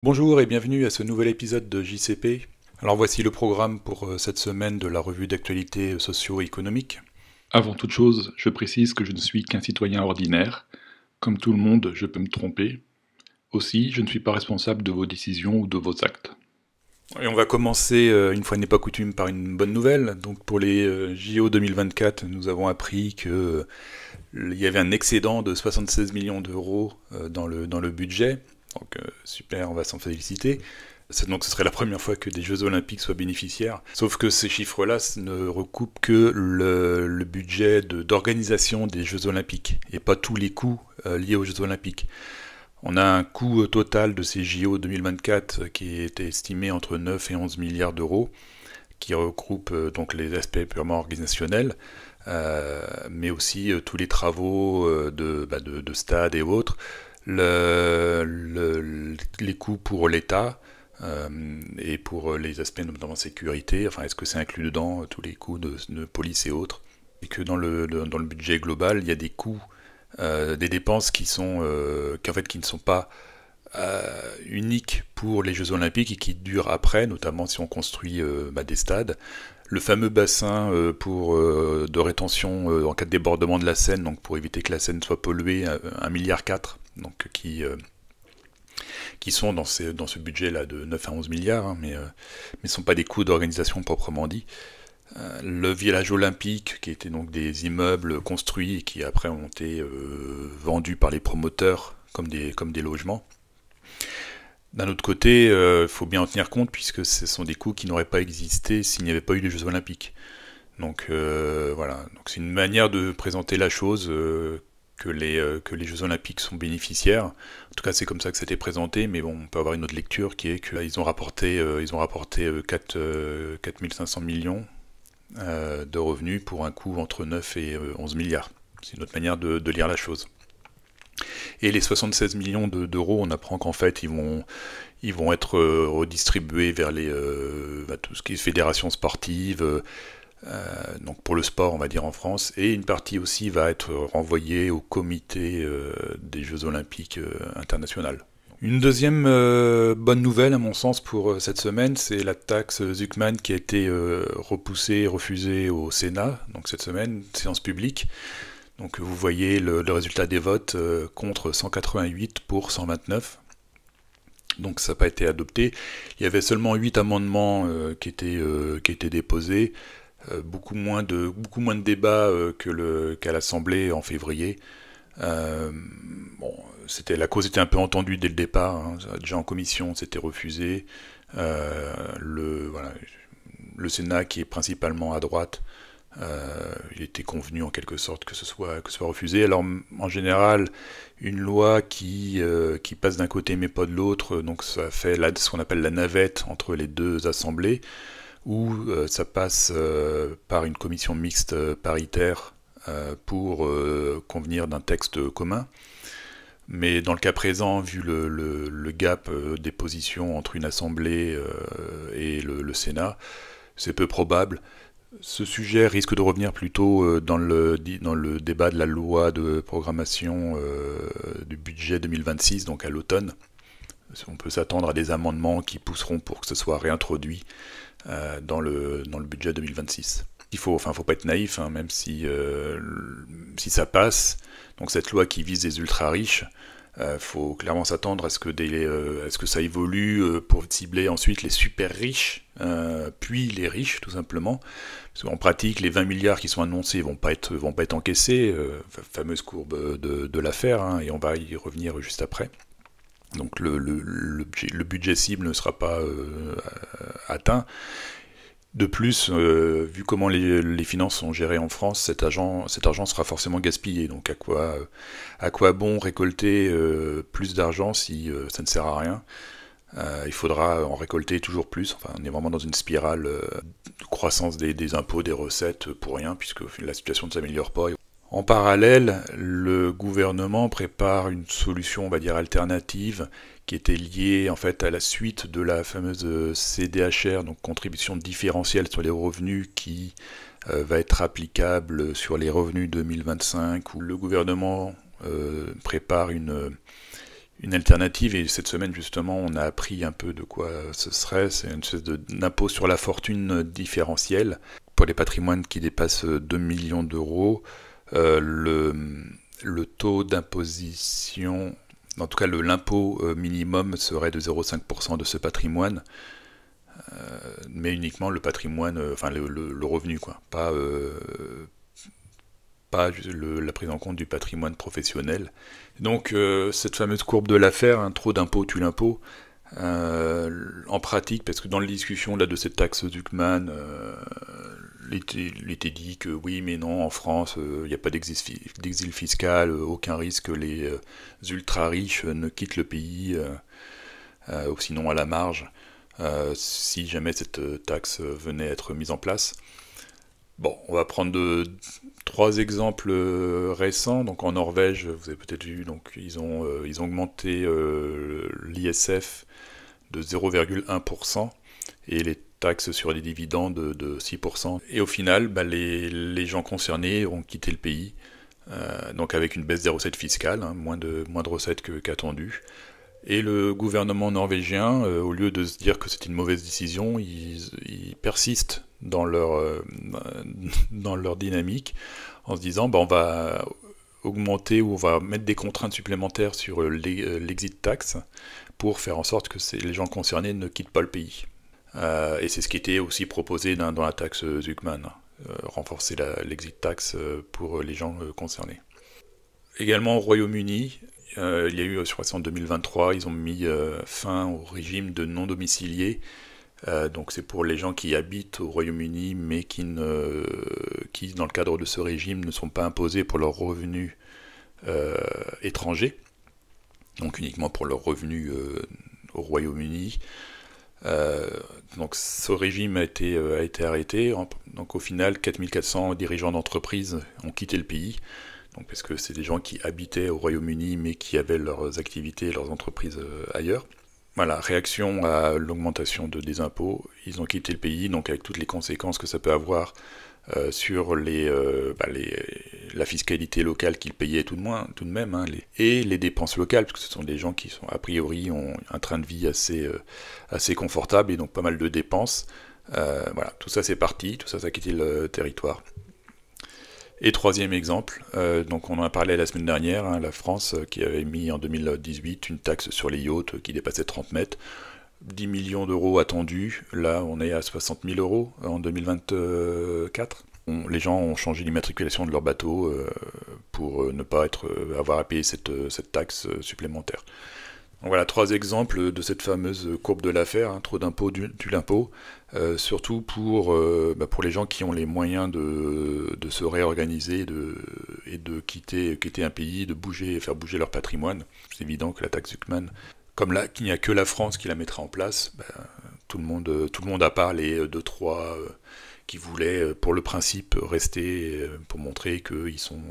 Bonjour et bienvenue à ce nouvel épisode de JCP. Alors voici le programme pour cette semaine de la revue d'actualité socio-économique. Avant toute chose, je précise que je ne suis qu'un citoyen ordinaire. Comme tout le monde, je peux me tromper. Aussi, je ne suis pas responsable de vos décisions ou de vos actes. Et on va commencer, une fois n'est pas coutume, par une bonne nouvelle. Donc pour les JO 2024, nous avons appris que il y avait un excédent de 76 millions d'euros dans le budget. Donc super, on va s'en féliciter. Donc ce serait la première fois que des Jeux Olympiques soient bénéficiaires. Sauf que ces chiffres-là ne recoupent que le budget d'organisation des Jeux Olympiques et pas tous les coûts liés aux Jeux Olympiques. On a un coût total de ces JO 2024 qui est estimé entre 9 et 11 milliards d'euros, qui regroupe donc les aspects purement organisationnels, mais aussi tous les travaux de stades et autres, les coûts pour l'État, et pour les aspects notamment sécurité, enfin est-ce que c'est inclus dedans tous les coûts de police et autres, et que dans le budget global il y a des coûts, des dépenses qui ne sont pas uniques pour les Jeux Olympiques et qui durent après, notamment si on construit des stades. Le fameux bassin de rétention en cas de débordement de la Seine, donc pour éviter que la Seine soit polluée, 1,4 milliard, donc qui sont dans ce budget-là de 9 à 11 milliards, hein, mais ne sont pas des coûts d'organisation proprement dit. Le village olympique, qui étaient donc des immeubles construits et qui après ont été vendus par les promoteurs comme des logements. D'un autre côté, il faut bien en tenir compte puisque ce sont des coûts qui n'auraient pas existé s'il n'y avait pas eu les Jeux Olympiques. Donc voilà, donc c'est une manière de présenter la chose, que les Jeux Olympiques sont bénéficiaires. En tout cas, c'est comme ça que c'était présenté, mais bon, on peut avoir une autre lecture qui est qu'ils ont rapporté 4 500 millions de revenus pour un coût entre 9 et 11 milliards. C'est une autre manière de lire la chose. Et les 76 millions d'euros, on apprend qu'en fait, ils vont être redistribués vers tout ce qui est fédération sportive, donc pour le sport, on va dire en France, et une partie aussi va être renvoyée au comité des Jeux Olympiques internationaux. Une deuxième bonne nouvelle, à mon sens, pour cette semaine, c'est la taxe Zuckman qui a été repoussée, refusée au Sénat, donc cette semaine, séance publique. Donc vous voyez le résultat des votes, contre 188 pour 129. Donc ça n'a pas été adopté. Il y avait seulement 8 amendements qui étaient déposés. Beaucoup moins de débats qu'à l'Assemblée en février. Bon, la cause était un peu entendue dès le départ, hein. Déjà en commission, c'était refusé. Voilà, le Sénat, qui est principalement à droite, il était convenu en quelque sorte que ce soit refusé. Alors en général, une loi qui passe d'un côté mais pas de l'autre, donc ça fait ce qu'on appelle la navette entre les deux assemblées, où ça passe par une commission mixte paritaire pour convenir d'un texte commun. Mais dans le cas présent, vu le gap des positions entre une assemblée et le Sénat, c'est peu probable. Ce sujet risque de revenir plutôt dans le débat de la loi de programmation du budget 2026, donc à l'automne. On peut s'attendre à des amendements qui pousseront pour que ce soit réintroduit dans le budget 2026. Faut pas être naïf, hein, même si ça passe. Donc cette loi qui vise les ultra riches, faut clairement s'attendre à ce que ça évolue pour cibler ensuite les super riches, puis les riches tout simplement. Parce qu'en pratique, les 20 milliards qui sont annoncés vont pas être encaissés, fameuse courbe de l'affaire, hein, et on va y revenir juste après. Donc le budget cible ne sera pas atteint. De plus, vu comment les finances sont gérées en France, cet argent sera forcément gaspillé. Donc à quoi bon récolter plus d'argent si ça ne sert à rien? Il faudra en récolter toujours plus. Enfin, on est vraiment dans une spirale de croissance des impôts, des recettes pour rien, puisque la situation ne s'améliore pas. En parallèle, le gouvernement prépare une solution, on va dire, alternative, qui était liée en fait à la suite de la fameuse CDHR, donc contribution différentielle sur les revenus, qui va être applicable sur les revenus 2025, où le gouvernement prépare une alternative, et cette semaine justement on a appris un peu de quoi ce serait. C'est une espèce d'impôt sur la fortune différentiel pour les patrimoines qui dépassent 2 millions d'euros. Le taux d'imposition, en tout cas l'impôt minimum serait de 0,5% de ce patrimoine, mais uniquement le patrimoine, enfin le revenu, quoi, pas la prise en compte du patrimoine professionnel. Donc cette fameuse courbe de l'affaire, hein, trop d'impôts tue l'impôt, en pratique, parce que dans les discussions là, de cette taxe Zuckman, il était dit que oui mais non, en France il n'y a pas d'exil fiscal, aucun risque que les ultra riches ne quittent le pays, ou sinon à la marge, si jamais cette taxe venait à être mise en place. Bon, on va prendre 3 exemples récents. Donc en Norvège, vous avez peut-être vu, donc ils ont augmenté l'ISF de 0,1% et les taxes sur les dividendes de 6%. Et au final, les gens concernés ont quitté le pays, donc avec une baisse des recettes fiscales, hein, moins de recettes qu'attendu. Et le gouvernement norvégien, au lieu de se dire que c'est une mauvaise décision, ils persistent dans leur dynamique, en se disant on va augmenter ou on va mettre des contraintes supplémentaires sur l'exit tax pour faire en sorte que les gens concernés ne quittent pas le pays. Et c'est ce qui était aussi proposé dans la taxe Zuckman, renforcer l'exit tax pour les gens concernés. Également au Royaume-Uni, il y a eu, je crois que c'est en 2023, ils ont mis fin au régime de non-domiciliés. Donc c'est pour les gens qui habitent au Royaume-Uni mais qui, dans le cadre de ce régime, ne sont pas imposés pour leurs revenus étrangers, donc uniquement pour leurs revenus au Royaume-Uni. Donc ce régime a été arrêté. Donc au final, 4400 dirigeants d'entreprises ont quitté le pays. Donc parce que c'est des gens qui habitaient au Royaume-Uni mais qui avaient leurs activités, leurs entreprises ailleurs. Voilà, réaction à l'augmentation des impôts, ils ont quitté le pays, donc avec toutes les conséquences que ça peut avoir sur la fiscalité locale qu'ils payaient tout de même, hein, et les dépenses locales, parce que ce sont des gens qui sont a priori ont un train de vie assez confortable et donc pas mal de dépenses. Voilà, tout ça c'est parti, tout ça a quitté le territoire. Et troisième exemple, donc on en a parlé la semaine dernière, hein, la France qui avait mis en 2018 une taxe sur les yachts qui dépassait 30 mètres, 10 millions d'euros attendus, là on est à 60 000 euros en 2024. Les gens ont changé l'immatriculation de leur bateau pour ne pas avoir à payer cette taxe supplémentaire. Donc voilà, 3 exemples de cette fameuse courbe de l'affaire, hein, trop d'impôts tue l'impôt, surtout pour les gens qui ont les moyens de se réorganiser et de quitter un pays, de faire bouger leur patrimoine. C'est évident que la taxe Zuckman, comme là, qu'il n'y a que la France qui la mettra en place, tout le monde à part les 2-3 qui voulaient, pour le principe, rester pour montrer qu'ils sont...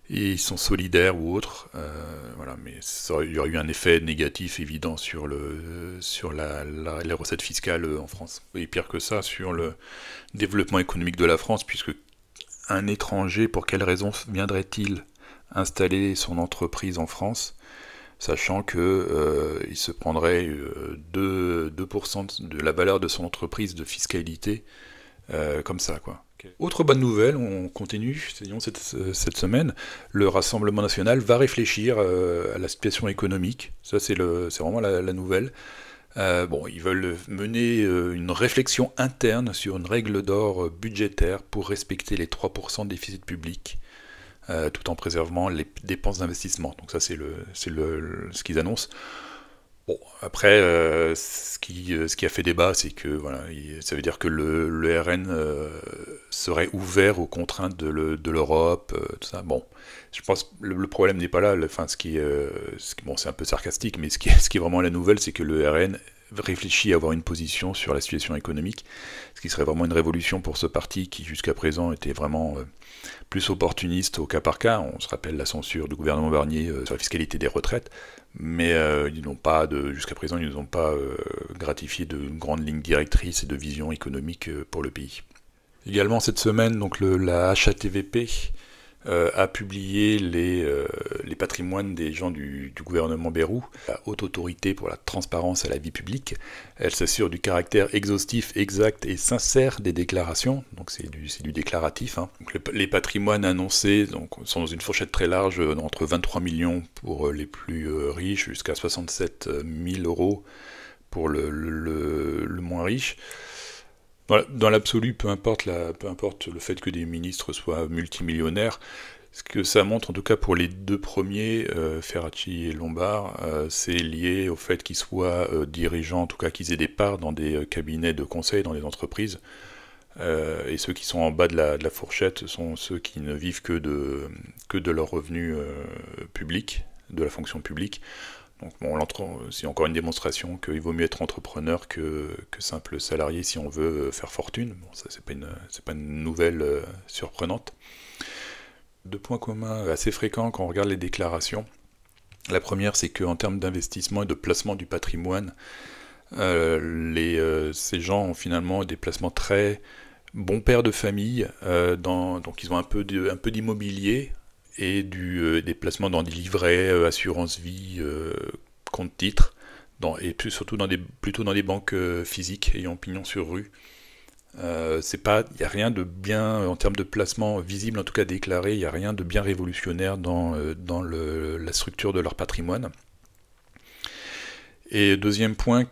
ils sont solidaires ou autres, voilà, mais il y aurait eu un effet négatif évident sur les recettes fiscales en France. Et pire que ça, sur le développement économique de la France, puisque un étranger, pour quelle raison viendrait-il installer son entreprise en France, sachant qu'il se prendrait 2% de la valeur de son entreprise de fiscalité comme ça, quoi. Autre bonne nouvelle, on continue, cette semaine, le Rassemblement national va réfléchir à la situation économique, ça c'est vraiment la nouvelle. Ils veulent mener une réflexion interne sur une règle d'or budgétaire pour respecter les 3% de déficit public, tout en préservant les dépenses d'investissement. Donc ça c'est ce qu'ils annoncent. Bon, après, ce qui a fait débat, c'est que voilà, ça veut dire que le RN serait ouvert aux contraintes de l'Europe, tout ça. Bon, je pense que le problème n'est pas là. C'est un peu sarcastique, mais ce qui est vraiment la nouvelle, c'est que le RN réfléchit à avoir une position sur la situation économique, ce qui serait vraiment une révolution pour ce parti qui jusqu'à présent était vraiment plus opportuniste au cas par cas. On se rappelle la censure du gouvernement Barnier sur la fiscalité des retraites, mais jusqu'à présent ils n'ont pas gratifié de grandes lignes directrices et de vision économique pour le pays. Également cette semaine, donc la HATVP, a publié les patrimoines des gens du gouvernement Bayrou, la haute autorité pour la transparence à la vie publique. Elle s'assure du caractère exhaustif, exact et sincère des déclarations, donc c'est du déclaratif. Hein. Donc les patrimoines annoncés sont dans une fourchette très large, entre 23 millions pour les plus riches jusqu'à 67 000 euros pour le moins riche. Dans l'absolu, peu importe le fait que des ministres soient multimillionnaires, ce que ça montre, en tout cas pour les deux premiers, Ferracci et Lombard, c'est lié au fait qu'ils soient dirigeants, en tout cas qu'ils aient des parts dans des cabinets de conseil, dans des entreprises. Et ceux qui sont en bas de la fourchette sont ceux qui ne vivent que de leurs revenus publics, de la fonction publique. Donc bon, c'est encore une démonstration qu'il vaut mieux être entrepreneur que simple salarié si on veut faire fortune. Bon, ça c'est pas une nouvelle surprenante. Deux points communs assez fréquents quand on regarde les déclarations. La première, c'est qu'en termes d'investissement et de placement du patrimoine, ces gens ont finalement des placements très bons pères de famille, donc ils ont un peu d'immobilier, et des placements dans des livrets, assurance vie, compte titres, et surtout plutôt dans des banques physiques ayant pignon sur rue. Il n'y a rien de bien, en termes de placement visible, en tout cas déclaré, il n'y a rien de bien révolutionnaire dans la structure de leur patrimoine. Et deuxième point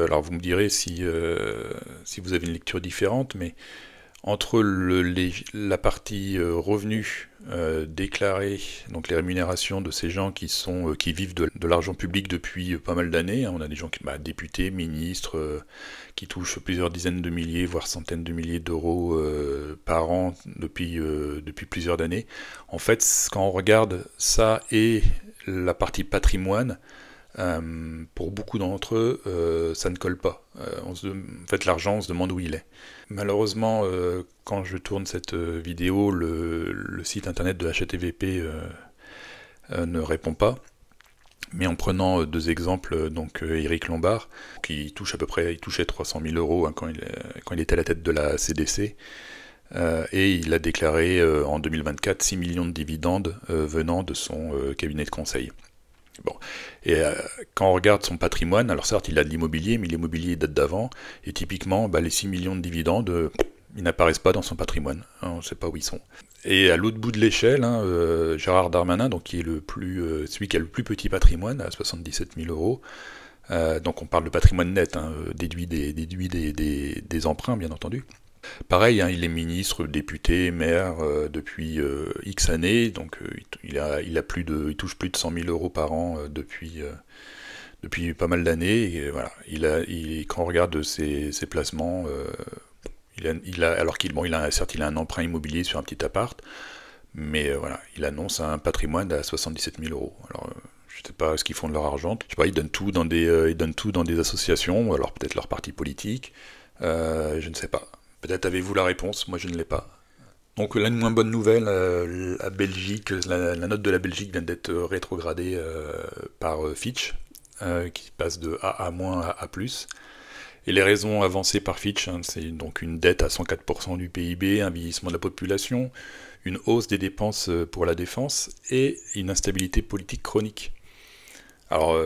alors vous me direz si vous avez une lecture différente, mais entre la partie revenus déclarés, donc les rémunérations de ces gens qui vivent de l'argent public depuis pas mal d'années, hein, on a des gens députés, ministres, qui touchent plusieurs dizaines de milliers, voire centaines de milliers d'euros par an depuis plusieurs années. En fait, quand on regarde ça et la partie patrimoine, pour beaucoup d'entre eux, ça ne colle pas. En fait, l'argent, on se demande où il est. Malheureusement, quand je tourne cette vidéo, le site internet de HATVP ne répond pas. Mais en prenant deux exemples, donc Éric Lombard, qui touchait 300 000 euros hein, quand il était à la tête de la CDC, et il a déclaré en 2024 6 millions de dividendes venant de son cabinet de conseil. Bon. Et quand on regarde son patrimoine, alors certes il a de l'immobilier, mais l'immobilier date d'avant, et typiquement les 6 millions de dividendes, ils n'apparaissent pas dans son patrimoine, hein, on ne sait pas où ils sont. Et à l'autre bout de l'échelle, hein, Gérard Darmanin, donc, qui est celui qui a le plus petit patrimoine, à 77 000 euros, donc on parle de patrimoine net, hein, déduit des emprunts bien entendu. Pareil, hein, il est ministre, député, maire depuis X années, donc il touche plus de 100 000 euros par an depuis pas mal d'années. Et voilà, quand on regarde ses placements, certes il a un emprunt immobilier sur un petit appart, mais voilà, il annonce un patrimoine à 77 000 euros. Alors je sais pas ce qu'ils font de leur argent. Je sais pas, ils donnent tout dans des associations, ou alors peut-être leur parti politique. Je ne sais pas. Peut-être avez-vous la réponse, moi je ne l'ai pas. Donc là, une moins bonne nouvelle, la Belgique, la note de la Belgique vient d'être rétrogradée par Fitch, qui passe de A à moins à A+. Et les raisons avancées par Fitch, hein, c'est donc une dette à 104% du PIB, un vieillissement de la population, une hausse des dépenses pour la défense et une instabilité politique chronique. Alors,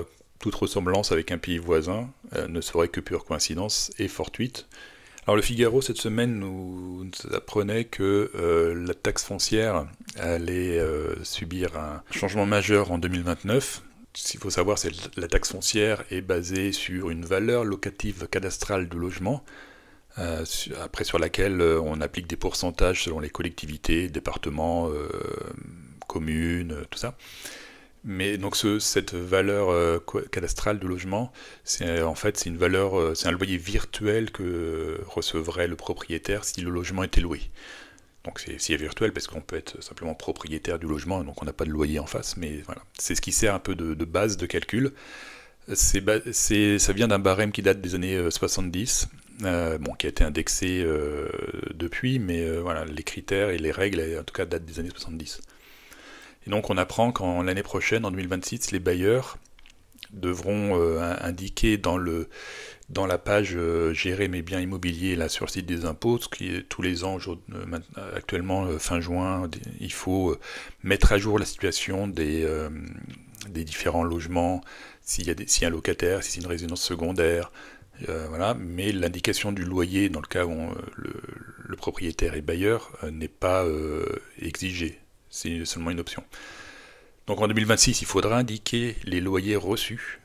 toute ressemblance avec un pays voisin ne serait que pure coïncidence et fortuite. Alors le Figaro cette semaine nous apprenait que la taxe foncière allait subir un changement majeur en 2029. Ce qu'il faut savoir, c'est que la taxe foncière est basée sur une valeur locative cadastrale du logement, sur laquelle on applique des pourcentages selon les collectivités, départements, communes, tout ça. Mais donc cette valeur cadastrale du logement, c'est une valeur, c'est un loyer virtuel que recevrait le propriétaire si le logement était loué. Donc c'est virtuel parce qu'on peut être simplement propriétaire du logement, donc on n'a pas de loyer en face, mais voilà. C'est ce qui sert un peu de base de calcul. Ça vient d'un barème qui date des années 70, qui a été indexé depuis, mais voilà, les critères et les règles, en tout cas, datent des années 70. Et donc on apprend qu'en l'année prochaine, en 2026, les bailleurs devront indiquer dans la page gérer mes biens immobiliers là sur le site des impôts, ce qui est tous les ans actuellement fin juin, il faut mettre à jour la situation des différents logements, s'il y a un locataire, si c'est une résidence secondaire, voilà. Mais l'indication du loyer dans le cas où le propriétaire est bailleur n'est pas exigée, c'est seulement une option. Donc en 2026, il faudra indiquer les loyers reçus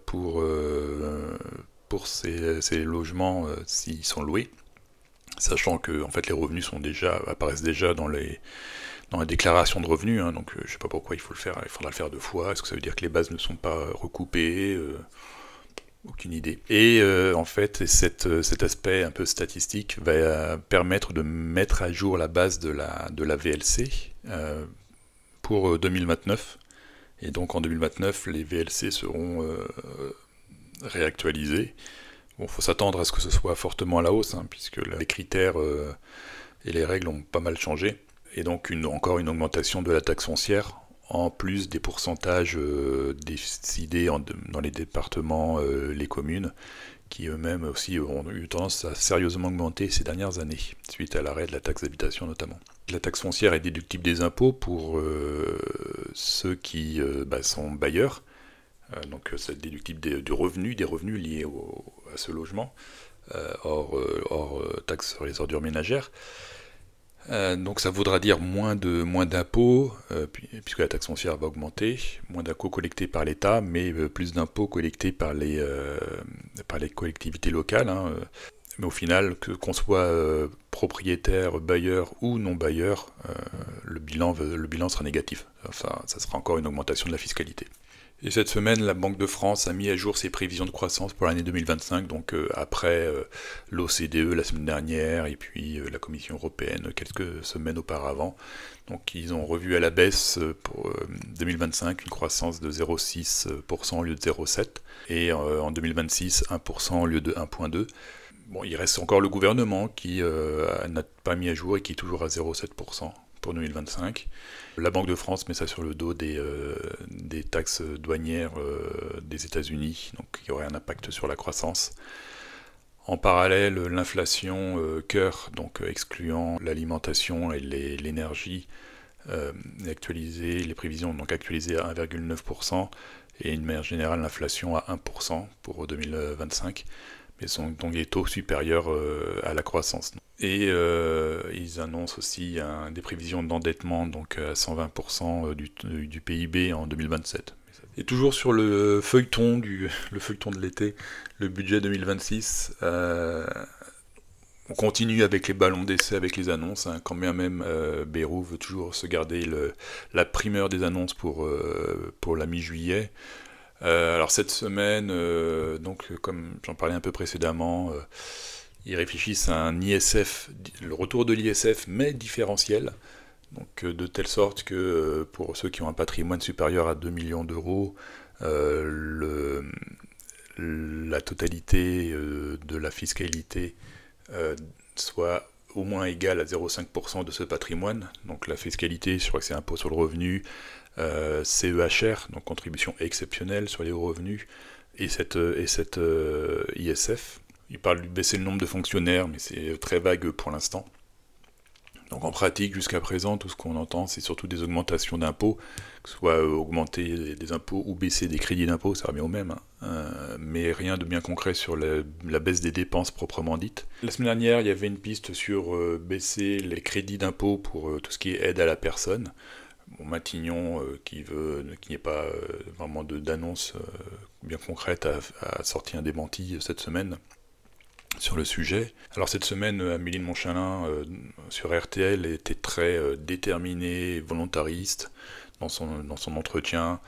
pour ces logements s'ils sont loués, sachant que en fait les revenus apparaissent déjà dans la déclaration de revenus, hein, donc je sais pas pourquoi il faudra le faire 2 fois. Est-ce que ça veut dire que les bases ne sont pas recoupées aucune idée. Et en fait, cet aspect un peu statistique va permettre de mettre à jour la base de la VLC pour 2029. Et donc en 2029, les VLC seront réactualisés. Bon, faut s'attendre à ce que ce soit fortement à la hausse, hein, puisque les critères et les règles ont pas mal changé. Et donc encore une augmentation de la taxe foncière, en plus des pourcentages décidés dans les départements, les communes, qui eux-mêmes aussi ont eu tendance à sérieusement augmenter ces dernières années, suite à l'arrêt de la taxe d'habitation notamment. La taxe foncière est déductible des impôts pour ceux qui sont bailleurs, donc c'est déductible des revenus liés à ce logement, hors taxe sur les ordures ménagères. Donc ça voudra dire moins d'impôts, puisque la taxe foncière va augmenter, moins d'impôts collectés par l'État, mais plus d'impôts collectés par les collectivités locales, hein. Mais au final, qu'on soit propriétaire, bailleur ou non bailleur, le bilan sera négatif. Enfin, ça sera encore une augmentation de la fiscalité. Et cette semaine, la Banque de France a mis à jour ses prévisions de croissance pour l'année 2025, donc après l'OCDE la semaine dernière et puis la Commission européenne quelques semaines auparavant. Donc ils ont revu à la baisse pour 2025 une croissance de 0,6% au lieu de 0,7%, et en 2026 1% au lieu de 1,2%. Bon, il reste encore le gouvernement qui n'a pas mis à jour et qui est toujours à 0,7% pour 2025. La Banque de France met ça sur le dos des taxes douanières des États-Unis, donc il y aurait un impact sur la croissance. En parallèle, l'inflation cœur, donc excluant l'alimentation et l'énergie, les prévisions donc actualisées à 1,9%, et une manière générale l'inflation à 1% pour 2025. Mais sont donc des taux supérieurs à la croissance. Et ils annoncent aussi des prévisions d'endettement donc à 120% du PIB en 2027. Et toujours sur le feuilleton de l'été, le budget 2026, on continue avec les ballons d'essai, avec les annonces, hein, quand bien même Bayrou veut toujours se garder la primeur des annonces pour la mi-juillet. Alors cette semaine, donc comme j'en parlais un peu précédemment, ils réfléchissent à un ISF, le retour de l'ISF, mais différentiel, donc de telle sorte que pour ceux qui ont un patrimoine supérieur à 2 millions d'euros, la totalité de la fiscalité soit au moins égale à 0,5% de ce patrimoine. Donc la fiscalité, je crois que c'est impôt sur le revenu, CEHR, donc contribution exceptionnelle sur les hauts revenus, et cette ISF. Il parle de baisser le nombre de fonctionnaires, mais c'est très vague pour l'instant. Donc en pratique, jusqu'à présent, tout ce qu'on entend, c'est surtout des augmentations d'impôts, que ce soit augmenter des impôts ou baisser des crédits d'impôts, ça revient au même, hein. Mais rien de bien concret sur la baisse des dépenses proprement dites. La semaine dernière, il y avait une piste sur baisser les crédits d'impôts pour tout ce qui est aide à la personne. Bon, Matignon, qui n'ait pas vraiment d'annonce bien concrète, a sorti un démenti cette semaine sur le sujet. Alors cette semaine, Amélie de Montchalin sur RTL était très déterminée, volontariste dans son entretien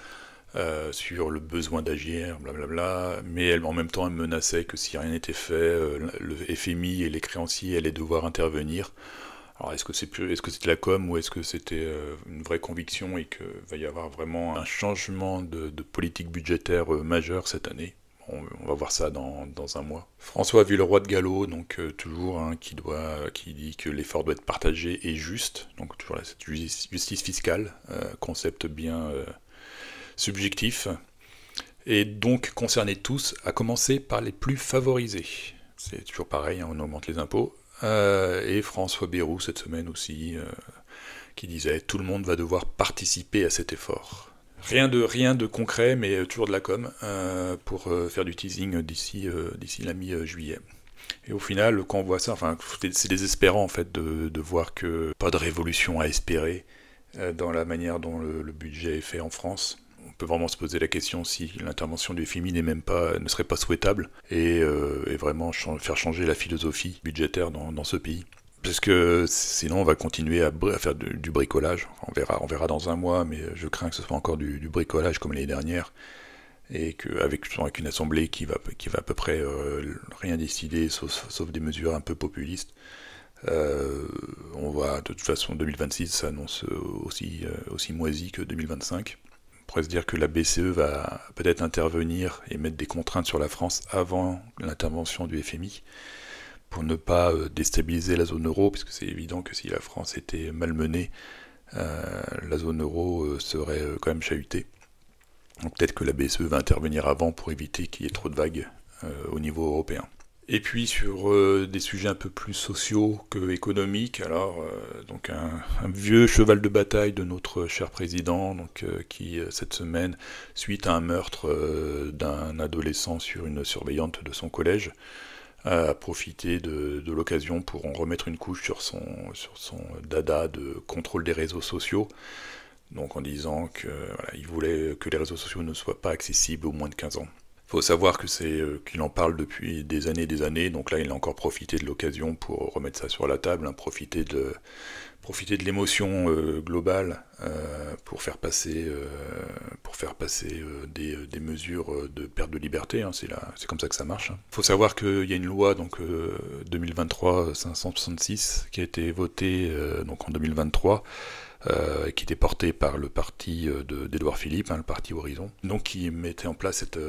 sur le besoin d'agir, blablabla, mais en même temps elle menaçait que si rien n'était fait, le FMI et les créanciers allaient devoir intervenir. Alors est-ce que c'était la com, ou est-ce que c'était une vraie conviction et qu'il va y avoir vraiment un changement de politique budgétaire majeur cette année? On va voir ça dans un mois. François Villeroy de Galhau, donc toujours, hein, qui dit que l'effort doit être partagé et juste, donc toujours cette justice fiscale, concept bien subjectif. et donc concerner tous, à commencer par les plus favorisés. C'est toujours pareil, hein, on augmente les impôts. Et François Bayrou, cette semaine aussi, qui disait « Tout le monde va devoir participer à cet effort ». Rien de concret, mais toujours de la com, pour faire du teasing d'ici la mi-juillet. Et au final, quand on voit ça, enfin, c'est désespérant en fait de voir que pas de révolution à espérer dans la manière dont le budget est fait en France. On peut vraiment se poser la question si l'intervention du FMI ne serait pas souhaitable et vraiment faire changer la philosophie budgétaire dans ce pays. Parce que sinon on va continuer à faire du bricolage. On verra dans un mois, mais je crains que ce soit encore du bricolage comme l'année dernière. Et qu'avec une assemblée qui va à peu près rien décider, sauf des mesures un peu populistes, on voit de toute façon 2026 s'annonce aussi moisi que 2025. On pourrait se dire que la BCE va peut-être intervenir et mettre des contraintes sur la France avant l'intervention du FMI pour ne pas déstabiliser la zone euro, parce que c'est évident que si la France était malmenée, la zone euro serait quand même chahutée. Donc peut-être que la BCE va intervenir avant pour éviter qu'il y ait trop de vagues au niveau européen. Et puis sur des sujets un peu plus sociaux que économiques, alors donc un vieux cheval de bataille de notre cher président, donc qui cette semaine, suite à un meurtre d'un adolescent sur une surveillante de son collège, a profité de l'occasion pour en remettre une couche sur son dada de contrôle des réseaux sociaux. Donc en disant qu'il voulait que les réseaux sociaux ne soient pas accessibles aux moins de 15 ans. Il faut savoir que qu'il en parle depuis des années, donc là il a encore profité de l'occasion pour remettre ça sur la table, hein, profiter de l'émotion globale pour faire passer des mesures de perte de liberté, hein, c'est comme ça que ça marche. Il faut savoir qu'il y a une loi, donc 2023-566, qui a été votée donc en 2023, qui était porté par le parti d'Édouard Philippe, hein, le parti Horizon, donc qui mettait en place cette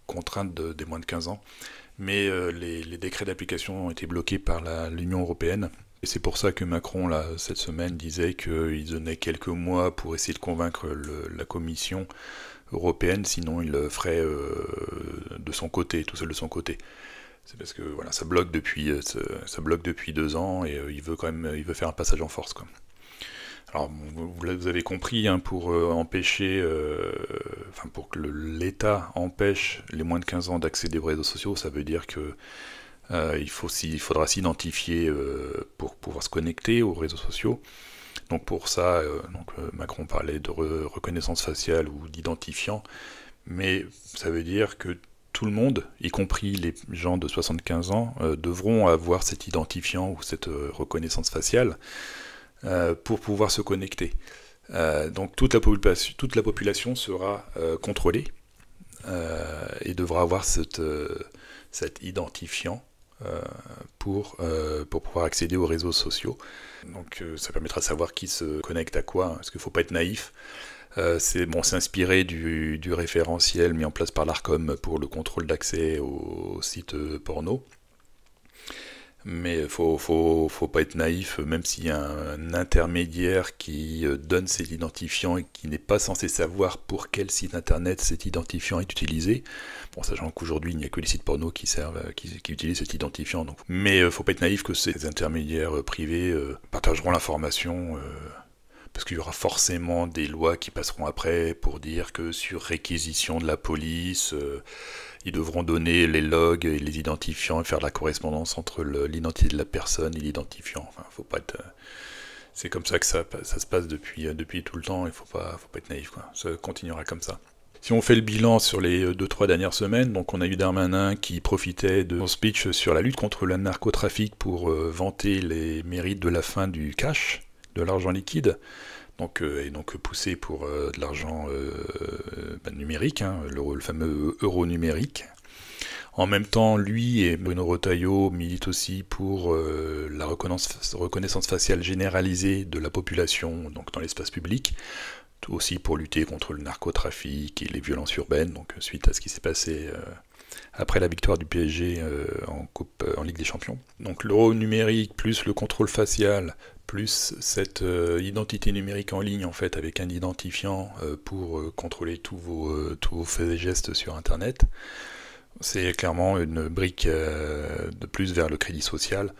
contrainte des moins de 15 ans. Mais les décrets d'application ont été bloqués par l'Union européenne. Et c'est pour ça que Macron, là, cette semaine, disait qu'il donnait quelques mois pour essayer de convaincre la Commission européenne, sinon il le ferait de son côté, tout seul de son côté. C'est parce que voilà, ça bloque depuis 2 ans et il veut faire un passage en force, quoi. Alors, vous avez compris, hein, pour empêcher, pour que l'État empêche les moins de 15 ans d'accéder aux réseaux sociaux, ça veut dire que il faudra s'identifier pour pouvoir se connecter aux réseaux sociaux. Donc pour ça, Macron parlait de reconnaissance faciale ou d'identifiant, mais ça veut dire que tout le monde, y compris les gens de 75 ans, devront avoir cet identifiant ou cette reconnaissance faciale pour pouvoir se connecter. Donc toute la population sera contrôlée et devra avoir cet identifiant pour pouvoir accéder aux réseaux sociaux. Donc ça permettra de savoir qui se connecte à quoi, hein, parce qu'il ne faut pas être naïf. C'est inspiré du référentiel mis en place par l'Arcom pour le contrôle d'accès aux sites porno. Mais il faut pas être naïf, même s'il y a un intermédiaire qui donne cet identifiant et qui n'est pas censé savoir pour quel site internet cet identifiant est utilisé. Bon, sachant qu'aujourd'hui il n'y a que les sites porno qui utilisent cet identifiant. Donc. Mais faut pas être naïf que ces intermédiaires privés partageront l'information. Parce qu'il y aura forcément des lois qui passeront après pour dire que sur réquisition de la police, ils devront donner les logs et les identifiants et faire la correspondance entre l'identité de la personne et l'identifiant. Enfin, faut pas être. C'est comme ça que ça se passe depuis tout le temps. Il faut pas être naïf, quoi. Ça continuera comme ça. Si on fait le bilan sur les 2-3 dernières semaines, donc on a eu Darmanin qui profitait de son speech sur la lutte contre le narcotrafic pour vanter les mérites de la fin du cash, de l'argent liquide, et donc poussé pour de l'argent numérique, hein, le fameux euro numérique. En même temps, lui et Bruno Retailleau militent aussi pour la reconnaissance faciale généralisée de la population, donc dans l'espace public, aussi pour lutter contre le narcotrafic et les violences urbaines, donc suite à ce qui s'est passé après la victoire du PSG en Ligue des Champions. Donc l'euro numérique plus le contrôle facial plus cette identité numérique en ligne en fait avec un identifiant pour contrôler tous vos faits et gestes sur Internet. C'est clairement une brique de plus vers le crédit social,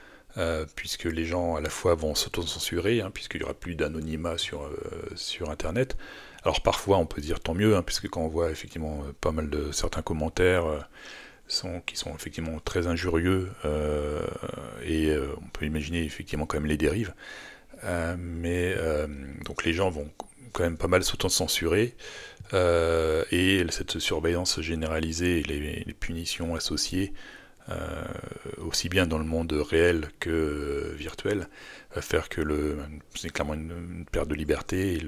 puisque les gens à la fois vont s'auto-censurer, hein, puisqu'il n'y aura plus d'anonymat sur Internet. Alors parfois on peut dire tant mieux, hein, puisque quand on voit effectivement pas mal de certains commentaires qui sont effectivement très injurieux, et on peut imaginer effectivement quand même les dérives. Donc les gens vont quand même pas mal s'auto-censurer, et cette surveillance généralisée et les punitions associées, aussi bien dans le monde réel que virtuel, va faire que c'est clairement une perte de liberté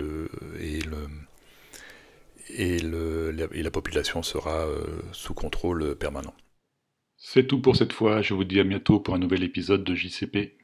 et la population sera sous contrôle permanent. C'est tout pour cette fois, je vous dis à bientôt pour un nouvel épisode de JCP.